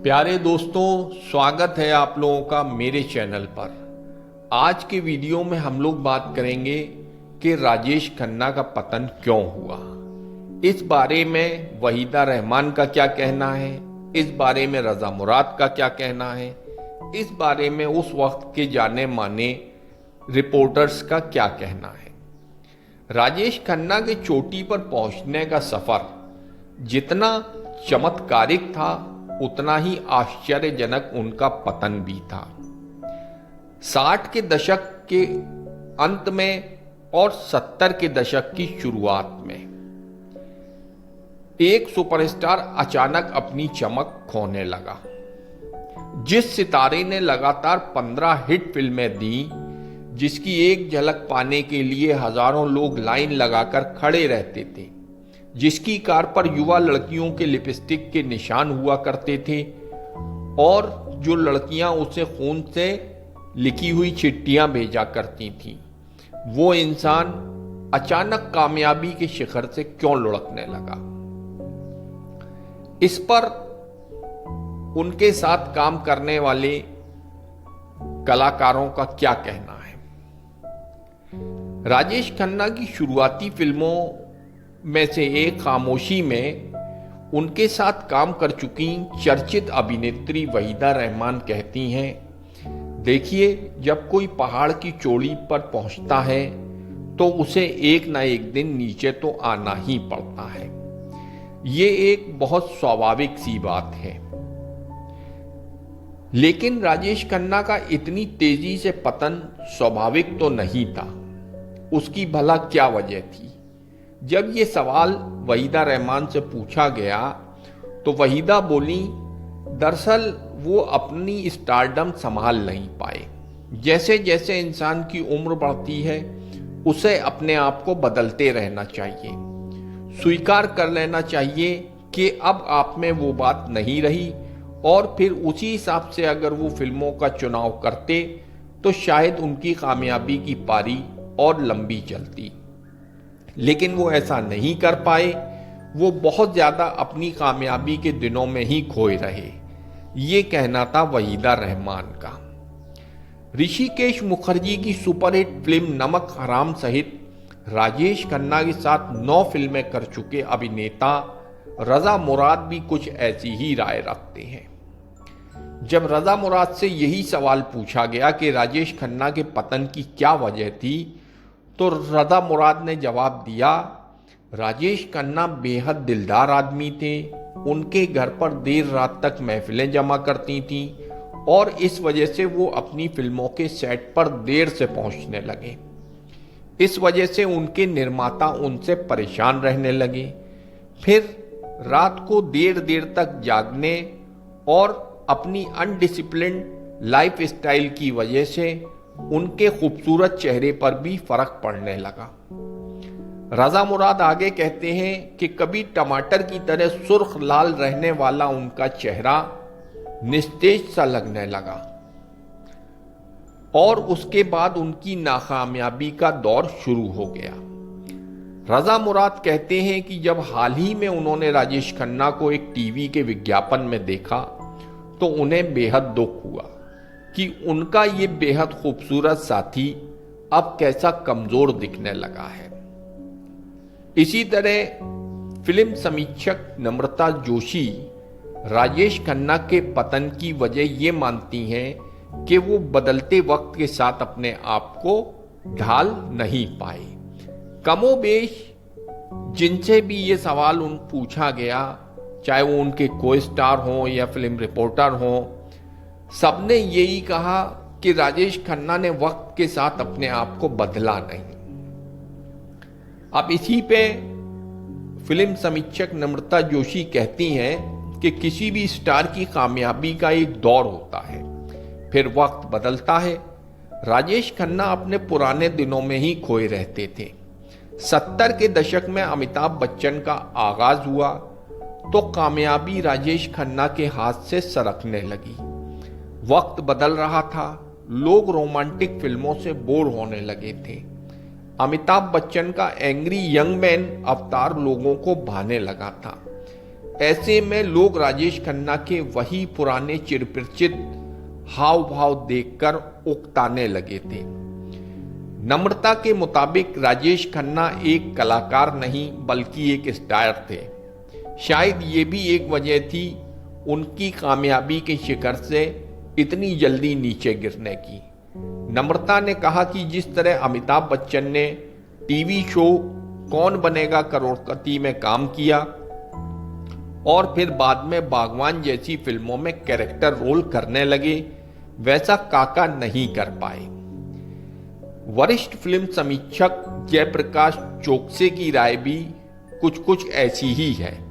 प्यारे दोस्तों, स्वागत है आप लोगों का मेरे चैनल पर। आज के वीडियो में हम लोग बात करेंगे कि राजेश खन्ना का पतन क्यों हुआ। इस बारे में वहीदा रहमान का क्या कहना है, इस बारे में रजा मुराद का क्या कहना है, इस बारे में उस वक्त के जाने माने रिपोर्टर्स का क्या कहना है। राजेश खन्ना के चोटी पर पहुंचने का सफर जितना चमत्कारिक था उतना ही आश्चर्यजनक उनका पतन भी था। 60 के दशक के अंत में और 70 के दशक की शुरुआत में एक सुपरस्टार अचानक अपनी चमक खोने लगा। जिस सितारे ने लगातार 15 हिट फिल्में दी, जिसकी एक झलक पाने के लिए हजारों लोग लाइन लगाकर खड़े रहते थे, जिसकी कार पर युवा लड़कियों के लिपस्टिक के निशान हुआ करते थे और जो लड़कियां उसे खून से लिखी हुई चिट्ठियां भेजा करती थीं, वो इंसान अचानक कामयाबी के शिखर से क्यों लुढ़कने लगा। इस पर उनके साथ काम करने वाले कलाकारों का क्या कहना है। राजेश खन्ना की शुरुआती फिल्मों में से एक खामोशी में उनके साथ काम कर चुकी चर्चित अभिनेत्री वहीदा रहमान कहती हैं, देखिए, जब कोई पहाड़ की चोटी पर पहुंचता है तो उसे एक ना एक दिन नीचे तो आना ही पड़ता है। ये एक बहुत स्वाभाविक सी बात है। लेकिन राजेश खन्ना का इतनी तेजी से पतन स्वाभाविक तो नहीं था। उसकी भला क्या वजह थी? जब ये सवाल वहीदा रहमान से पूछा गया तो वहीदा बोली, दरअसल वो अपनी स्टारडम संभाल नहीं पाए। जैसे जैसे इंसान की उम्र बढ़ती है उसे अपने आप को बदलते रहना चाहिए, स्वीकार कर लेना चाहिए कि अब आप में वो बात नहीं रही, और फिर उसी हिसाब से अगर वो फिल्मों का चुनाव करते तो शायद उनकी कामयाबी की पारी और लंबी चलती। लेकिन वो ऐसा नहीं कर पाए। वो बहुत ज्यादा अपनी कामयाबी के दिनों में ही खोए रहे। ये कहना था वहीदा रहमान का। ऋषिकेश मुखर्जी की सुपरहिट फिल्म नमक हराम सहित राजेश खन्ना के साथ 9 फिल्में कर चुके अभिनेता रजा मुराद भी कुछ ऐसी ही राय रखते हैं। जब रजा मुराद से यही सवाल पूछा गया कि राजेश खन्ना के पतन की क्या वजह थी, तो रजा मुराद ने जवाब दिया, राजेश खन्ना बेहद दिलदार आदमी थे। उनके घर पर देर रात तक महफिलें जमा करती थीं और इस वजह से वो अपनी फिल्मों के सेट पर देर से पहुंचने लगे। इस वजह से उनके निर्माता उनसे परेशान रहने लगे। फिर रात को देर देर तक जागने और अपनी अनडिसिप्लिन्ड लाइफ स्टाइल की वजह से उनके खूबसूरत चेहरे पर भी फर्क पड़ने लगा। रजा मुराद आगे कहते हैं कि कभी टमाटर की तरह सुर्ख लाल रहने वाला उनका चेहरा निस्तेज सा लगने लगा और उसके बाद उनकी नाकामयाबी का दौर शुरू हो गया। रजा मुराद कहते हैं कि जब हाल ही में उन्होंने राजेश खन्ना को एक टीवी के विज्ञापन में देखा तो उन्हें बेहद दुख हुआ कि उनका ये बेहद खूबसूरत साथी अब कैसा कमजोर दिखने लगा है। इसी तरह फिल्म समीक्षक नम्रता जोशी राजेश खन्ना के पतन की वजह ये मानती हैं कि वो बदलते वक्त के साथ अपने आप को ढाल नहीं पाए। कमोबेश जिनसे भी ये सवाल पूछा गया, चाहे वो उनके को स्टार हों या फिल्म रिपोर्टर हों, सबने यही कहा कि राजेश खन्ना ने वक्त के साथ अपने आप को बदला नहीं। अब इसी पे फिल्म समीक्षक नम्रता जोशी कहती हैं कि किसी भी स्टार की कामयाबी का एक दौर होता है, फिर वक्त बदलता है। राजेश खन्ना अपने पुराने दिनों में ही खोए रहते थे। 70 के दशक में अमिताभ बच्चन का आगाज हुआ तो कामयाबी राजेश खन्ना के हाथ से सरकने लगी। वक्त बदल रहा था, लोग रोमांटिक फिल्मों से बोर होने लगे थे। अमिताभ बच्चन का एंग्री यंग मैन अवतार लोगों को भाने लगा था। ऐसे में लोग राजेश खन्ना के वही पुराने चिरपरिचित हाव भाव देखकर उकताने लगे थे। नम्रता के मुताबिक राजेश खन्ना एक कलाकार नहीं बल्कि एक स्टार थे। शायद ये भी एक वजह थी उनकी कामयाबी के शिखर से इतनी जल्दी नीचे गिरने की। नम्रता ने कहा कि जिस तरह अमिताभ बच्चन ने टीवी शो कौन बनेगा करोड़पति में काम किया और फिर बाद में बागवान जैसी फिल्मों में कैरेक्टर रोल करने लगे, वैसा काका नहीं कर पाए। वरिष्ठ फिल्म समीक्षक जयप्रकाश चोकसे की राय भी कुछ ऐसी ही है।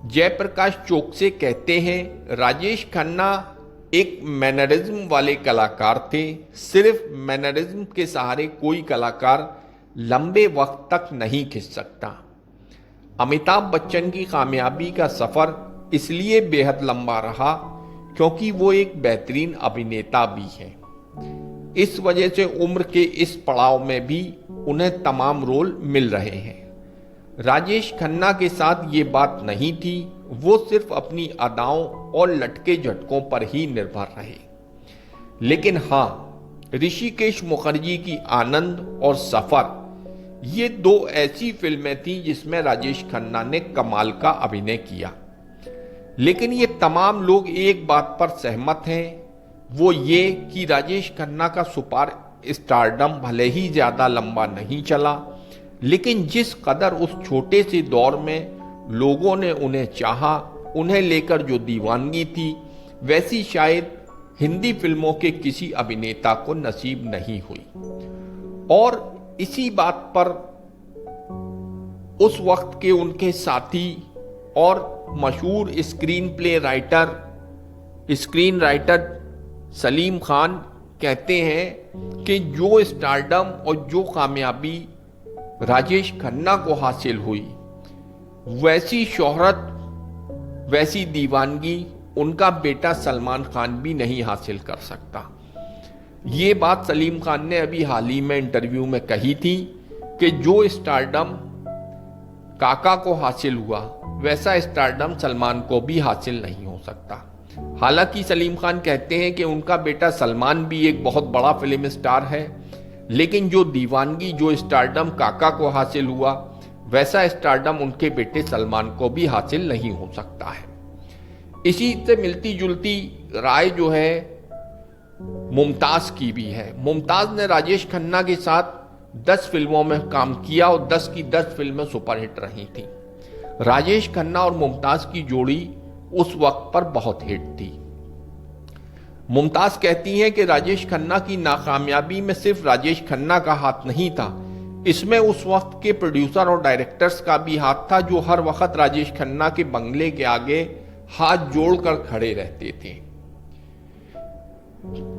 जयप्रकाश चोकसे कहते हैं, राजेश खन्ना एक मैनरिज्म वाले कलाकार थे। सिर्फ मैनरिज्म के सहारे कोई कलाकार लंबे वक्त तक नहीं खिंच सकता। अमिताभ बच्चन की कामयाबी का सफर इसलिए बेहद लंबा रहा क्योंकि वो एक बेहतरीन अभिनेता भी हैं। इस वजह से उम्र के इस पड़ाव में भी उन्हें तमाम रोल मिल रहे हैं। राजेश खन्ना के साथ ये बात नहीं थी, वो सिर्फ अपनी अदाओं और लटके झटकों पर ही निर्भर रहे। लेकिन हाँ, ऋषिकेश मुखर्जी की आनंद और सफर ये दो ऐसी फिल्में थीं जिसमें राजेश खन्ना ने कमाल का अभिनय किया। लेकिन ये तमाम लोग एक बात पर सहमत हैं, वो ये कि राजेश खन्ना का सुपर स्टारडम भले ही ज्यादा लंबा नहीं चला, लेकिन जिस कदर उस छोटे से दौर में लोगों ने उन्हें चाहा, उन्हें लेकर जो दीवानगी थी, वैसी शायद हिंदी फिल्मों के किसी अभिनेता को नसीब नहीं हुई। और इसी बात पर उस वक्त के उनके साथी और मशहूर स्क्रीन राइटर सलीम खान कहते हैं कि जो स्टारडम और जो कामयाबी राजेश खन्ना को हासिल हुई, वैसी शोहरत, वैसी दीवानगी उनका बेटा सलमान खान भी नहीं हासिल कर सकता। ये बात सलीम खान ने अभी हाल ही में इंटरव्यू में कही थी कि जो स्टारडम काका को हासिल हुआ, वैसा स्टारडम सलमान को भी हासिल नहीं हो सकता। हालांकि सलीम खान कहते हैं कि उनका बेटा सलमान भी एक बहुत बड़ा फिल्म स्टार है, लेकिन जो दीवानगी, जो स्टारडम काका को हासिल हुआ, वैसा स्टारडम उनके बेटे सलमान को भी हासिल नहीं हो सकता है। इसी से मिलती जुलती राय जो है मुमताज की भी है। मुमताज ने राजेश खन्ना के साथ 10 फिल्मों में काम किया और 10 की 10 फिल्में सुपरहिट रही थी। राजेश खन्ना और मुमताज की जोड़ी उस वक्त पर बहुत हिट थी। मुमताज कहती हैं कि राजेश खन्ना की नाकामयाबी में सिर्फ राजेश खन्ना का हाथ नहीं था, इसमें उस वक्त के प्रोड्यूसर और डायरेक्टर्स का भी हाथ था, जो हर वक्त राजेश खन्ना के बंगले के आगे हाथ जोड़कर खड़े रहते थे।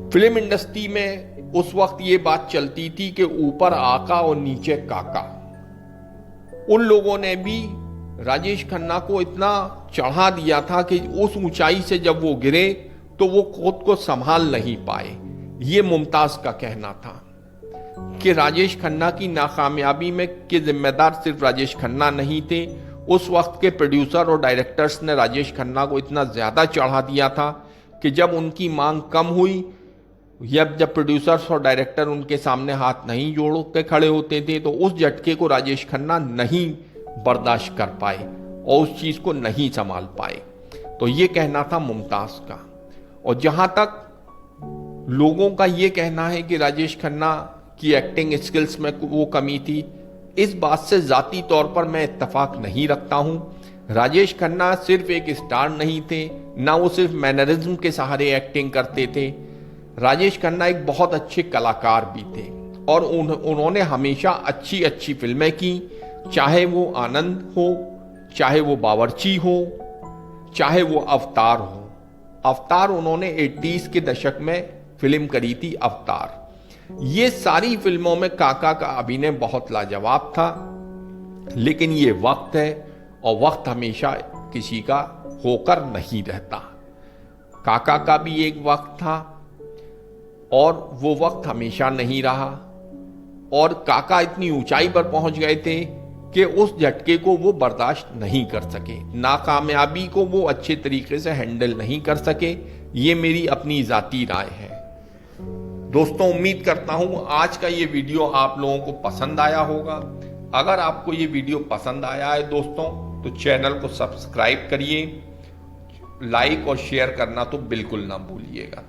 फिल्म इंडस्ट्री में उस वक्त ये बात चलती थी कि ऊपर आका और नीचे काका। उन लोगों ने भी राजेश खन्ना को इतना चढ़ा दिया था कि उस ऊंचाई से जब वो गिरे तो वो खुद को संभाल नहीं पाए। ये मुमताज का कहना था कि राजेश खन्ना की नाकामयाबी में के जिम्मेदार सिर्फ राजेश खन्ना नहीं थे, उस वक्त के प्रोड्यूसर और डायरेक्टर्स ने राजेश खन्ना को इतना ज्यादा चढ़ा दिया था कि जब उनकी मांग कम हुई या जब प्रोड्यूसर्स और डायरेक्टर उनके सामने हाथ नहीं जोड़ के खड़े होते थे, तो उस झटके को राजेश खन्ना नहीं बर्दाश्त कर पाए और उस चीज को नहीं संभाल पाए। तो ये कहना था मुमताज का। और जहां तक लोगों का ये कहना है कि राजेश खन्ना की एक्टिंग स्किल्स में वो कमी थी, इस बात से जाती तौर पर मैं इत्तेफाक नहीं रखता हूं। राजेश खन्ना सिर्फ एक स्टार नहीं थे, ना वो सिर्फ मैनरिज्म के सहारे एक्टिंग करते थे। राजेश खन्ना एक बहुत अच्छे कलाकार भी थे और उन्होंने हमेशा अच्छी अच्छी फिल्में की, चाहे वो आनंद हो, चाहे वो बावर्ची हो, चाहे वो अवतार हो। अवतार उन्होंने 80s के दशक में फिल्म करी थी अवतार। ये सारी फिल्मों में काका का अभिनय बहुत लाजवाब था। लेकिन ये वक्त है और वक्त हमेशा किसी का होकर नहीं रहता। काका का भी एक वक्त था और वो वक्त हमेशा नहीं रहा। और काका इतनी ऊंचाई पर पहुंच गए थे कि उस झटके को वो बर्दाश्त नहीं कर सके, नाकामयाबी को वो अच्छे तरीके से हैंडल नहीं कर सके। ये मेरी अपनी ज़ाती राय है। दोस्तों, उम्मीद करता हूं आज का ये वीडियो आप लोगों को पसंद आया होगा। अगर आपको ये वीडियो पसंद आया है दोस्तों, तो चैनल को सब्सक्राइब करिए, लाइक और शेयर करना तो बिल्कुल ना भूलिएगा।